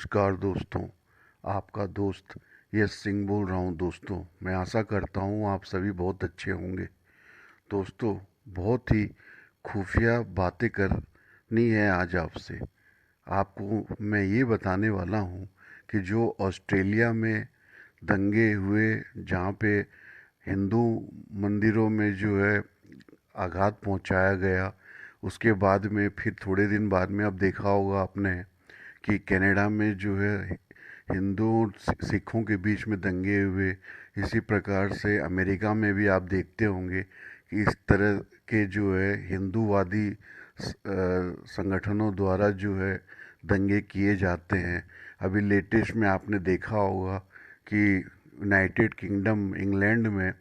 नमस्कार दोस्तों। आपका दोस्त यश सिंह बोल रहा हूँ। दोस्तों, मैं आशा करता हूँ आप सभी बहुत अच्छे होंगे। दोस्तों, बहुत ही खुफिया बातें करनी है आज आपसे। आपको मैं ये बताने वाला हूँ कि जो ऑस्ट्रेलिया में दंगे हुए, जहाँ पे हिंदू मंदिरों में जो है आघात पहुँचाया गया, उसके बाद में फिर थोड़े दिन बाद में अब देखा होगा आपने कि कनाडा में जो है हिंदुओं और सिखों के बीच में दंगे हुए। इसी प्रकार से अमेरिका में भी आप देखते होंगे कि इस तरह के जो है हिंदूवादी संगठनों द्वारा जो है दंगे किए जाते हैं। अभी लेटेस्ट में आपने देखा होगा कि यूनाइटेड किंगडम इंग्लैंड में,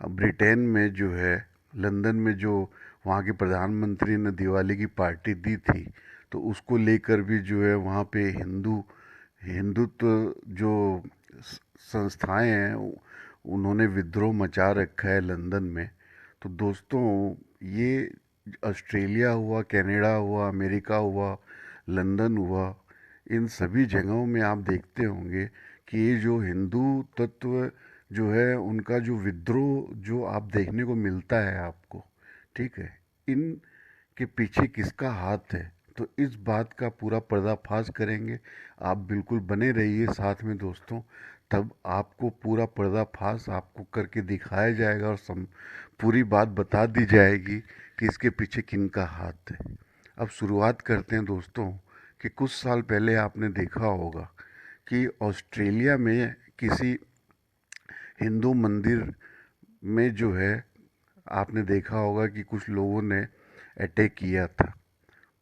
ब्रिटेन में जो है, लंदन में जो वहाँ के प्रधानमंत्री ने दिवाली की पार्टी दी थी, तो उसको लेकर भी जो है वहाँ पे हिंदुत्व जो संस्थाएं हैं उन्होंने विद्रोह मचा रखा है लंदन में। तो दोस्तों, ये ऑस्ट्रेलिया हुआ, कनाडा हुआ, अमेरिका हुआ, लंदन हुआ, इन सभी जगहों में आप देखते होंगे कि ये जो हिंदू तत्व जो है उनका जो विद्रोह जो आप देखने को मिलता है आपको, ठीक है, इन के पीछे किसका हाथ है, तो इस बात का पूरा पर्दाफाश करेंगे। आप बिल्कुल बने रहिए साथ में दोस्तों, तब आपको पूरा पर्दाफाश आपको करके दिखाया जाएगा और पूरी बात बता दी जाएगी कि इसके पीछे किनका हाथ है। अब शुरुआत करते हैं दोस्तों कि कुछ साल पहले आपने देखा होगा कि ऑस्ट्रेलिया में किसी हिंदू मंदिर में जो है आपने देखा होगा कि कुछ लोगों ने अटैक किया था।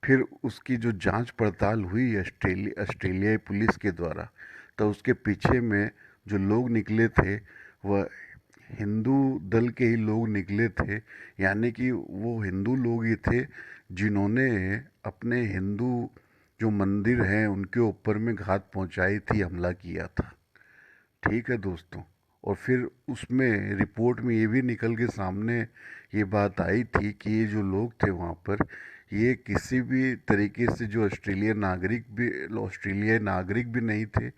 फिर उसकी जो जांच पड़ताल हुई ऑस्ट्रेलियाई पुलिस के द्वारा, तो उसके पीछे में जो लोग निकले थे वह हिंदू दल के ही लोग निकले थे। यानी कि वो हिंदू लोग ही थे जिन्होंने अपने हिंदू जो मंदिर हैं उनके ऊपर में घात पहुंचाई थी, हमला किया था। ठीक है दोस्तों। और फिर उसमें रिपोर्ट में ये भी निकल के सामने ये बात आई थी कि ये जो लोग थे वहाँ पर, ये किसी भी तरीके से जो ऑस्ट्रेलियाई नागरिक भी नहीं थे,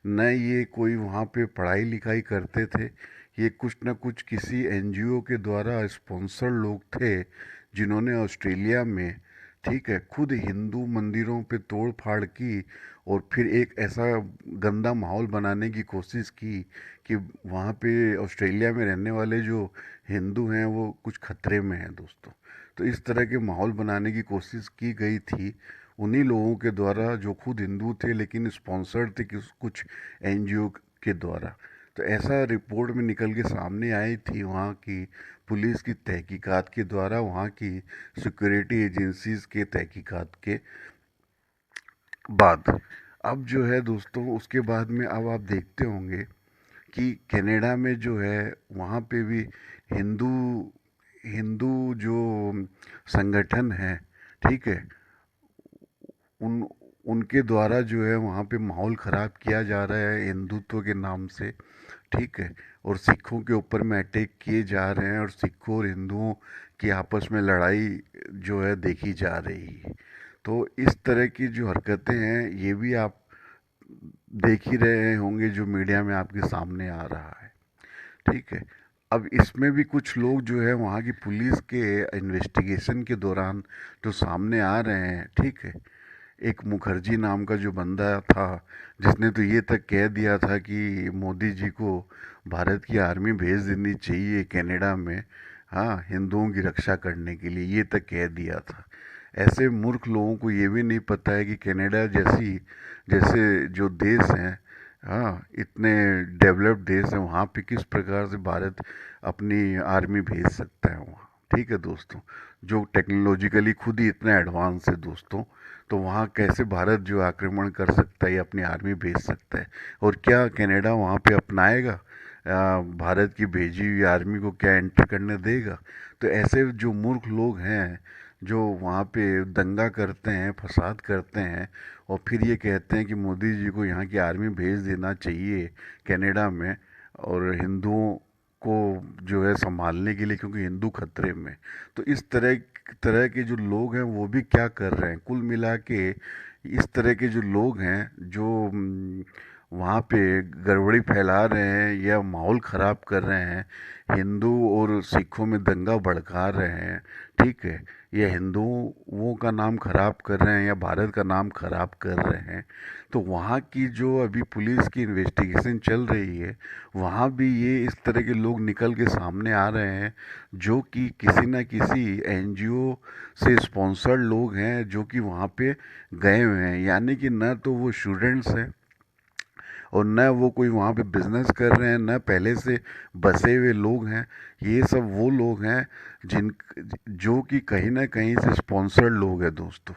न ये कोई वहाँ पे पढ़ाई लिखाई करते थे। ये कुछ न कुछ किसी एनजीओ के द्वारा स्पॉन्सर लोग थे जिन्होंने ऑस्ट्रेलिया में, ठीक है, खुद हिंदू मंदिरों पे तोड़ फाड़ की और फिर एक ऐसा गंदा माहौल बनाने की कोशिश की कि वहाँ पे ऑस्ट्रेलिया में रहने वाले जो हिंदू हैं वो कुछ खतरे में हैं दोस्तों। तो इस तरह के माहौल बनाने की कोशिश की गई थी उन्हीं लोगों के द्वारा जो खुद हिंदू थे लेकिन स्पॉन्सर्ड थे कुछ एनजीओ के द्वारा। तो ऐसा रिपोर्ट में निकल के सामने आई थी वहाँ की पुलिस की तहकीकात के द्वारा, वहाँ की सिक्योरिटी एजेंसीज के तहकीकात के बाद। अब जो है दोस्तों, उसके बाद में अब आप देखते होंगे कि कनाडा में जो है वहाँ पे भी हिंदू हिंदू जो संगठन है, ठीक है, उन उनके द्वारा जो है वहाँ पे माहौल ख़राब किया जा रहा है हिंदुत्व के नाम से, ठीक है। और सिखों के ऊपर में अटैक किए जा रहे हैं और सिखों और हिंदुओं की आपस में लड़ाई जो है देखी जा रही है। तो इस तरह की जो हरकतें हैं ये भी आप देख ही रहे होंगे जो मीडिया में आपके सामने आ रहा है, ठीक है। अब इसमें भी कुछ लोग जो है वहाँ की पुलिस के इन्वेस्टिगेशन के दौरान जो सामने आ रहे हैं, ठीक है। एक मुखर्जी नाम का जो बंदा था जिसने तो ये तक कह दिया था कि मोदी जी को भारत की आर्मी भेज देनी चाहिए कनाडा में, हाँ, हिंदुओं की रक्षा करने के लिए, ये तक कह दिया था। ऐसे मूर्ख लोगों को ये भी नहीं पता है कि कनाडा जैसे जो देश हैं, हाँ, इतने डेवलप्ड देश हैं, वहाँ पे किस प्रकार से भारत अपनी आर्मी भेज सकता है वहाँ। ठीक है दोस्तों, जो टेक्नोलॉजिकली खुद ही इतना एडवांस है दोस्तों, तो वहाँ कैसे भारत जो आक्रमण कर सकता है, अपनी आर्मी भेज सकता है। और क्या कनाडा वहाँ पे अपनाएगा भारत की भेजी हुई आर्मी को, क्या एंटर करने देगा? तो ऐसे जो मूर्ख लोग हैं जो वहाँ पे दंगा करते हैं, फसाद करते हैं और फिर ये कहते हैं कि मोदी जी को यहाँ की आर्मी भेज देना चाहिए कनाडा में और हिंदुओं को जो है संभालने के लिए, क्योंकि हिंदू खतरे में। तो इस तरह तरह के जो लोग हैं वो भी क्या कर रहे हैं, कुल मिला के इस तरह के जो लोग हैं जो वहाँ पे गड़बड़ी फैला रहे हैं या माहौल ख़राब कर रहे हैं, हिंदू और सिखों में दंगा भड़का रहे हैं, ठीक है, या हिंदुओं का नाम खराब कर रहे हैं या भारत का नाम खराब कर रहे हैं, तो वहाँ की जो अभी पुलिस की इन्वेस्टिगेशन चल रही है, वहाँ भी ये इस तरह के लोग निकल के सामने आ रहे हैं जो कि किसी न किसी एनजीओ से स्पॉन्सर्ड लोग हैं जो कि वहाँ पे गए हुए हैं, यानी कि न तो वो स्टूडेंट्स हैं और न वो कोई वहाँ पे बिजनेस कर रहे हैं, न पहले से बसे हुए लोग हैं। ये सब वो लोग हैं जिन जो कि कहीं ना कहीं से स्पॉन्सर्ड लोग हैं दोस्तों।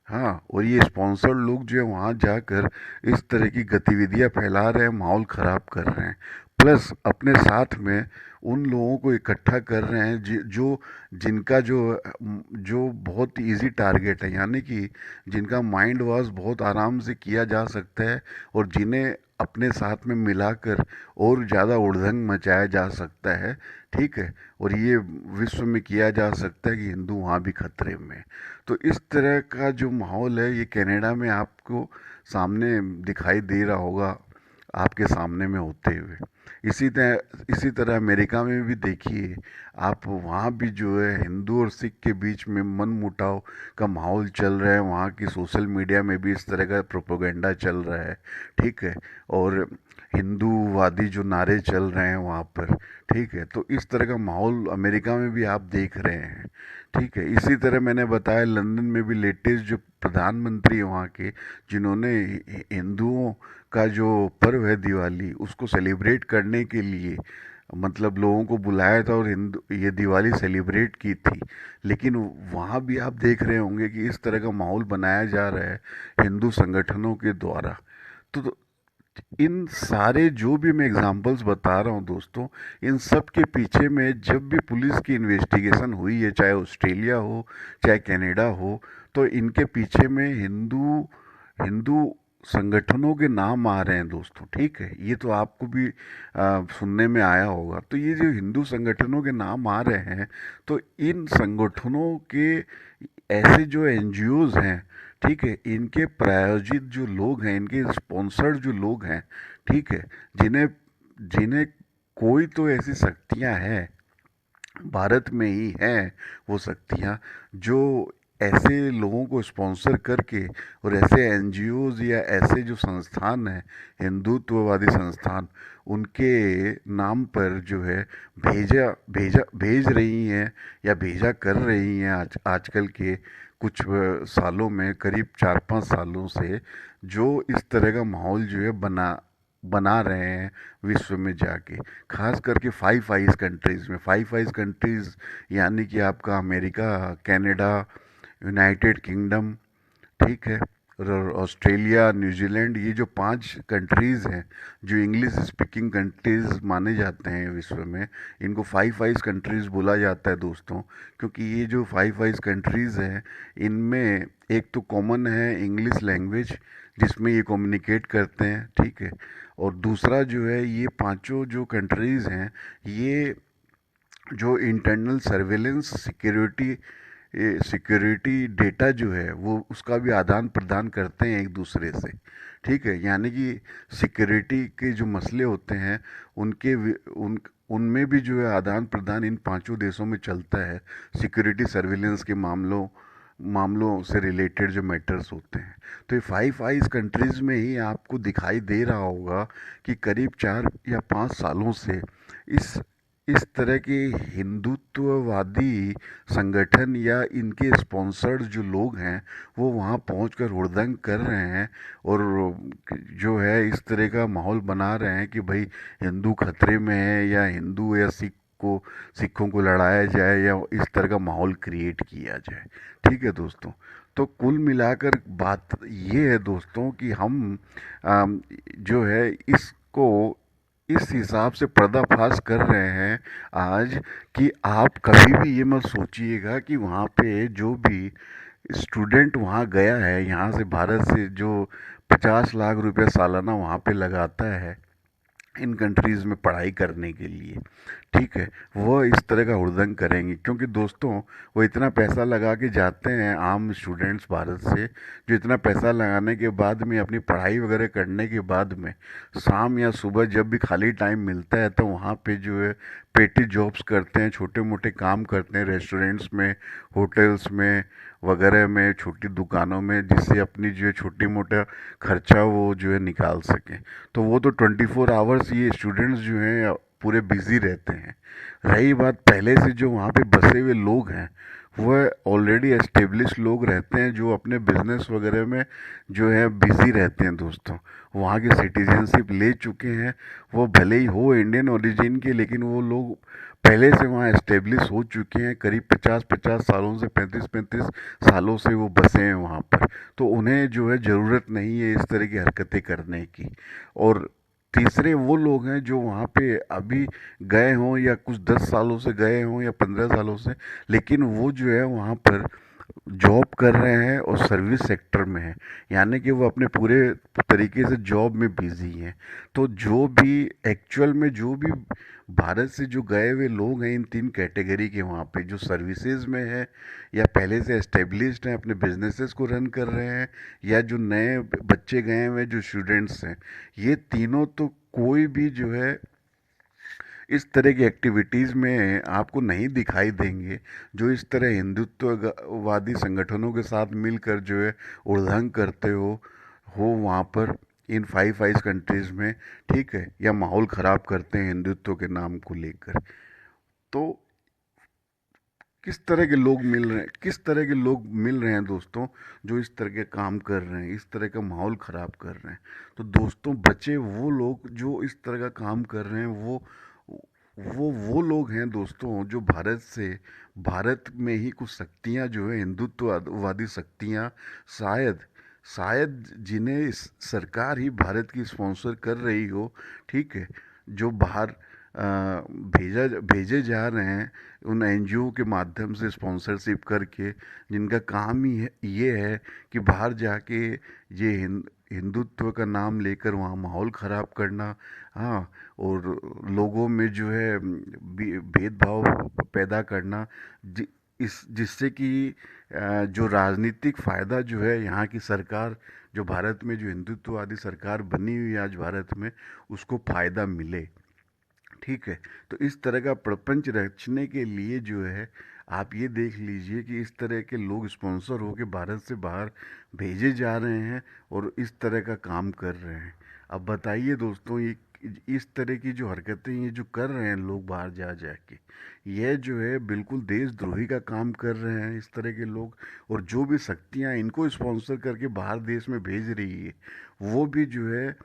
हाँ, और ये स्पॉन्सर्ड लोग जो है वहाँ जाकर इस तरह की गतिविधियाँ फैला रहे हैं, माहौल ख़राब कर रहे हैं, प्लस अपने साथ में उन लोगों को इकट्ठा कर रहे हैं जो जिनका जो जो बहुत इजी टारगेट है, यानी कि जिनका माइंड वॉश बहुत आराम से किया जा सकता है और जिन्हें अपने साथ में मिलाकर और ज़्यादा उड़दंग मचाया जा सकता है, ठीक है, और ये विश्व में किया जा सकता है कि हिंदू वहाँ भी खतरे में है। तो इस तरह का जो माहौल है ये कनाडा में आपको सामने दिखाई दे रहा होगा, आपके सामने में होते हुए। इसी तरह अमेरिका में भी देखिए आप, वहाँ भी जो है हिंदू और सिख के बीच में मनमुटाव का माहौल चल रहा है, वहाँ की सोशल मीडिया में भी इस तरह का प्रोपोगंडा चल रहा है, ठीक है, और हिंदूवादी जो नारे चल रहे हैं वहाँ पर, ठीक है, तो इस तरह का माहौल अमेरिका में भी आप देख रहे हैं, ठीक है। इसी तरह मैंने बताया लंदन में भी लेटेस्ट जो प्रधानमंत्री है वहाँ के, जिन्होंने हिंदुओं का जो पर्व है दिवाली उसको सेलिब्रेट करने के लिए मतलब लोगों को बुलाया था और हिंदू ये दिवाली सेलिब्रेट की थी, लेकिन वहाँ भी आप देख रहे होंगे कि इस तरह का माहौल बनाया जा रहा है हिंदू संगठनों के द्वारा। तो इन सारे जो भी मैं एग्जांपल्स बता रहा हूँ दोस्तों, इन सब के पीछे में जब भी पुलिस की इन्वेस्टिगेशन हुई है, चाहे ऑस्ट्रेलिया हो चाहे कनाडा हो, तो इनके पीछे में हिंदू हिंदू संगठनों के नाम आ रहे हैं दोस्तों, ठीक है, ये तो आपको भी सुनने में आया होगा। तो ये जो हिंदू संगठनों के नाम आ रहे हैं, तो इन संगठनों के ऐसे जो एनजीओज हैं, ठीक है, इनके प्रायोजित जो लोग हैं, इनके स्पॉन्सर्ड जो लोग हैं, ठीक है, जिन्हें जिन्हें कोई तो ऐसी शक्तियां हैं, भारत में ही हैं वो शक्तियां, जो ऐसे लोगों को स्पॉन्सर करके और ऐसे एनजीओज या ऐसे जो संस्थान हैं, हिंदुत्ववादी संस्थान, उनके नाम पर जो है भेज रही हैं या भेजा कर रही हैं आजकल के कुछ सालों में, करीब 4-5 सालों से, जो इस तरह का माहौल जो है बना बना रहे हैं विश्व में जाके, खास करके फाइव आइज कंट्रीज में। फाइव आइज कंट्रीज यानी कि आपका अमेरिका, कनाडा, यूनाइटेड किंगडम, ठीक है, और ऑस्ट्रेलिया, न्यूजीलैंड, ये जो 5 कंट्रीज हैं जो इंग्लिश स्पीकिंग कंट्रीज माने जाते हैं विश्व में, इनको फाइव आइज कंट्रीज बोला जाता है दोस्तों, क्योंकि ये जो फाइव आइज कंट्रीज हैं इनमें एक तो कॉमन है इंग्लिश लैंग्वेज जिसमें ये कम्युनिकेट करते हैं, ठीक है, और दूसरा जो है ये पांचों जो कंट्रीज हैं ये जो इंटरनल सर्वेलेंस सिक्योरिटी डेटा जो है वो उसका भी आदान प्रदान करते हैं एक दूसरे से, ठीक है, यानी कि सिक्योरिटी के जो मसले होते हैं उनमें भी जो है आदान प्रदान इन पांचों देशों में चलता है, सिक्योरिटी सर्विलेंस के मामलों से रिलेटेड जो मैटर्स होते हैं। तो ये फाइव आइज कंट्रीज में ही आपको दिखाई दे रहा होगा कि करीब 4 या 5 सालों से इस इस तरह के हिंदुत्ववादी संगठन या इनके स्पॉन्सर्ड जो लोग हैं वो वहाँ पहुंचकर हुड़दंग कर रहे हैं और जो है इस तरह का माहौल बना रहे हैं कि भाई हिंदू खतरे में है या हिंदू या सिखों को लड़ाया जाए या इस तरह का माहौल क्रिएट किया जाए, ठीक है दोस्तों। तो कुल मिलाकर बात ये है दोस्तों कि हम जो है इसको इस हिसाब से पर्दाफाश कर रहे हैं आज, कि आप कभी भी ये मत सोचिएगा कि वहाँ पे जो भी स्टूडेंट वहाँ गया है यहाँ से, भारत से, जो 50 लाख रुपया सालाना वहाँ पे लगाता है इन कंट्रीज़ में पढ़ाई करने के लिए, ठीक है, वो इस तरह का हुड़दंग करेंगे, क्योंकि दोस्तों वो इतना पैसा लगा के जाते हैं आम स्टूडेंट्स भारत से, जो इतना पैसा लगाने के बाद में अपनी पढ़ाई वगैरह करने के बाद में शाम या सुबह जब भी खाली टाइम मिलता है तो वहाँ पे जो है पेटी जॉब्स करते हैं, छोटे मोटे काम करते हैं रेस्टोरेंट्स में, होटल्स में वगैरह में, छोटी दुकानों में, जिससे अपनी जो है छोटी मोटा खर्चा वो जो है निकाल सकें। तो वो तो 24 आवर्स ये स्टूडेंट्स जो हैं पूरे बिजी रहते हैं। रही बात पहले से जो वहाँ पे बसे हुए लोग हैं, वह ऑलरेडी एस्टेब्लिश लोग रहते हैं, जो अपने बिजनेस वगैरह में जो है बिजी रहते हैं दोस्तों। वहाँ की सिटीजनशिप ले चुके हैं, वो भले ही हो इंडियन ओरिजिन के, लेकिन वो लोग पहले से वहाँ एस्टेब्लिश हो चुके हैं, करीब 50-50 सालों से, 35-35 सालों से वो बसे हैं वहाँ पर। तो उन्हें जो है ज़रूरत नहीं है इस तरह की हरकतें करने की। और तीसरे वो लोग हैं जो वहाँ पे अभी गए हों, या कुछ 10 सालों से गए हों, या 15 सालों से, लेकिन वो जो है वहाँ पर जॉब कर रहे हैं और सर्विस सेक्टर में है, यानी कि वो अपने पूरे तरीके से जॉब में बिजी हैं। तो जो भी एक्चुअल में जो भी भारत से जो गए हुए लोग हैं इन तीन कैटेगरी के, वहाँ पे जो सर्विसेज में है, या पहले से एस्टेब्लिश्ड हैं, अपने बिजनेसेस को रन कर रहे हैं, या जो नए बच्चे गए हुए जो स्टूडेंट्स हैं, ये तीनों तो कोई भी जो है इस तरह की एक्टिविटीज़ में आपको नहीं दिखाई देंगे, जो इस तरह हिंदुत्ववादी संगठनों के साथ मिलकर जो है उल्लंघन करते हो वहाँ पर इन फाइव आइज कंट्रीज़ में, ठीक है, या माहौल ख़राब करते हैं हिंदुत्व के नाम को लेकर। तो किस तरह के लोग मिल रहे हैं, किस तरह के लोग मिल रहे हैं दोस्तों, जो इस तरह के काम कर रहे हैं, इस तरह का माहौल ख़राब कर रहे हैं। तो दोस्तों बचे वो लोग जो इस तरह का काम कर रहे हैं, वो लोग हैं दोस्तों, जो भारत में ही कुछ शक्तियां जो है हिंदुत्ववादी शक्तियां, शायद शायद जिन्हें सरकार ही भारत की स्पॉन्सर कर रही हो, ठीक है, जो बाहर भेजे जा रहे हैं उन एनजीओ के माध्यम से स्पॉन्सरशिप करके, जिनका काम ही ये है कि बाहर जाके ये हिंदुत्व का नाम लेकर वहाँ माहौल ख़राब करना, हाँ, और लोगों में जो है भेदभाव पैदा करना, जिससे कि जो राजनीतिक फ़ायदा जो है यहाँ की सरकार, जो भारत में जो हिंदुत्ववादी सरकार बनी हुई है आज भारत में, उसको फ़ायदा मिले, ठीक है। तो इस तरह का प्रपंच रचने के लिए जो है, आप ये देख लीजिए कि इस तरह के लोग स्पॉन्सर होकर भारत से बाहर भेजे जा रहे हैं और इस तरह का काम कर रहे हैं। अब बताइए दोस्तों, ये इस तरह की जो हरकतें ये जो कर रहे हैं लोग बाहर जा जा के, यह जो है बिल्कुल देशद्रोही का काम कर रहे हैं इस तरह के लोग। और जो भी शक्तियां इनको स्पॉन्सर करके बाहर देश में भेज रही है, वो भी जो है,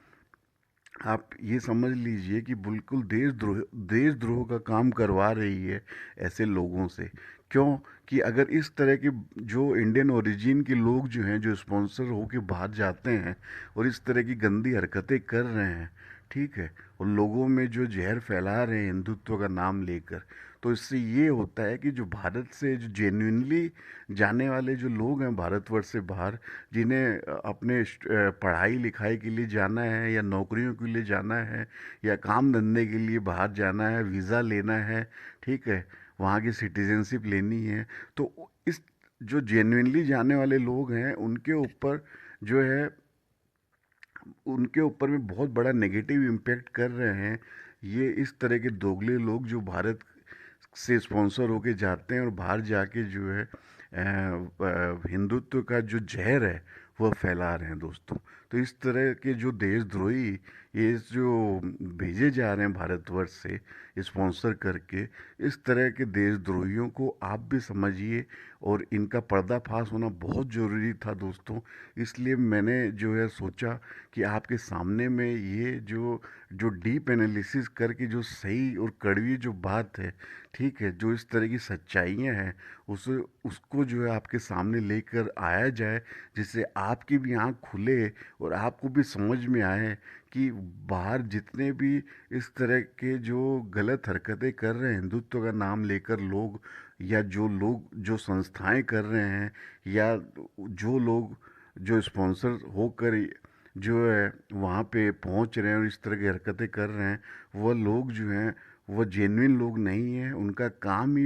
आप ये समझ लीजिए कि बिल्कुल देशद्रोह का काम करवा रही है ऐसे लोगों से। क्यों? कि अगर इस तरह के जो इंडियन ओरिजिन के लोग जो हैं, जो स्पॉन्सर होके बाहर जाते हैं और इस तरह की गंदी हरकतें कर रहे हैं, ठीक है, और लोगों में जो जहर फैला रहे हैं हिंदुत्व का नाम लेकर, तो इससे ये होता है कि जो भारत से जो जेन्युइनली जाने वाले जो लोग हैं भारतवर्ष से बाहर, जिन्हें अपने पढ़ाई लिखाई के लिए जाना है, या नौकरियों के लिए जाना है, या काम धंधे के लिए बाहर जाना है, वीज़ा लेना है, ठीक है, वहाँ की सिटीजनशिप लेनी है, तो इस जो जेन्युइनली जाने वाले लोग हैं उनके ऊपर जो है, उनके ऊपर में बहुत बड़ा नेगेटिव इम्पैक्ट कर रहे हैं ये इस तरह के दोगले लोग, जो भारत से स्पॉन्सर होके जाते हैं और बाहर जाके जो है हिंदुत्व का जो जहर है वह फैला रहे हैं दोस्तों। तो इस तरह के जो देशद्रोही ये जो भेजे जा रहे हैं भारतवर्ष से स्पॉन्सर करके, इस तरह के देशद्रोहियों को आप भी समझिए, और इनका पर्दाफाश होना बहुत ज़रूरी था दोस्तों। इसलिए मैंने जो है सोचा कि आपके सामने में ये जो जो डीप एनालिसिस करके जो सही और कड़वी जो बात है, ठीक है, जो इस तरह की सच्चाइयाँ हैं, उसे उसको जो है आपके सामने लेकर आया जाए, जिससे आपकी भी आँख खुले और आपको भी समझ में आए कि बाहर जितने भी इस तरह के जो गलत हरकतें कर रहे हैं हिंदुत्व का नाम लेकर लोग, या जो लोग जो संस्थाएं कर रहे हैं, या जो लोग जो स्पॉन्सर होकर जो है वहाँ पे पहुँच रहे हैं और इस तरह की हरकतें कर रहे हैं, वह लोग जो हैं वो जेन्युइन लोग नहीं हैं। उनका काम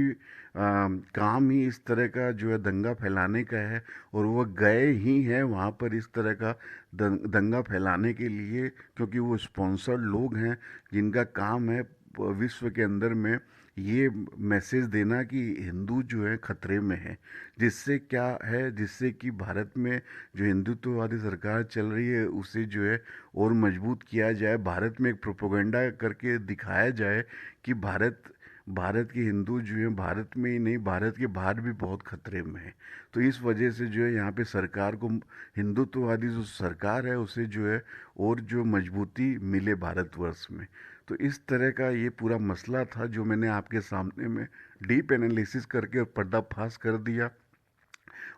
ही इस तरह का जो है दंगा फैलाने का है, और वह गए ही हैं वहाँ पर इस तरह का दंगा फैलाने के लिए, क्योंकि वो स्पॉन्सर्ड लोग हैं जिनका काम है विश्व के अंदर में ये मैसेज देना कि हिंदू जो है खतरे में है। जिससे क्या है, जिससे कि भारत में जो हिंदुत्ववादी सरकार चल रही है उसे जो है और मजबूत किया जाए, भारत में एक प्रोपोगंडा करके दिखाया जाए कि भारत भारत के हिंदू जो हैं भारत में ही नहीं, भारत के बाहर भी बहुत खतरे में है। तो इस वजह से जो है यहाँ पे सरकार को, हिंदुत्ववादी जो सरकार है उसे जो है और जो मजबूती मिले भारतवर्ष में। तो इस तरह का ये पूरा मसला था जो मैंने आपके सामने में डीप एनालिसिस करके पर्दाफाश कर दिया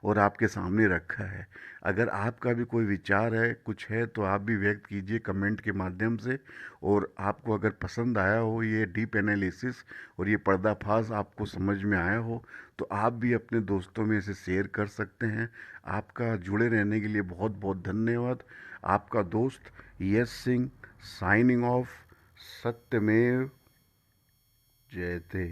और आपके सामने रखा है। अगर आपका भी कोई विचार है, कुछ है, तो आप भी व्यक्त कीजिए कमेंट के माध्यम से। और आपको अगर पसंद आया हो ये डीप एनालिसिस और ये पर्दाफाश आपको समझ में आया हो, तो आप भी अपने दोस्तों में इसे शेयर कर सकते हैं। आपका जुड़े रहने के लिए बहुत बहुत धन्यवाद। आपका दोस्त यश सिंह, साइनिंग ऑफ। सत्यमेव जयते।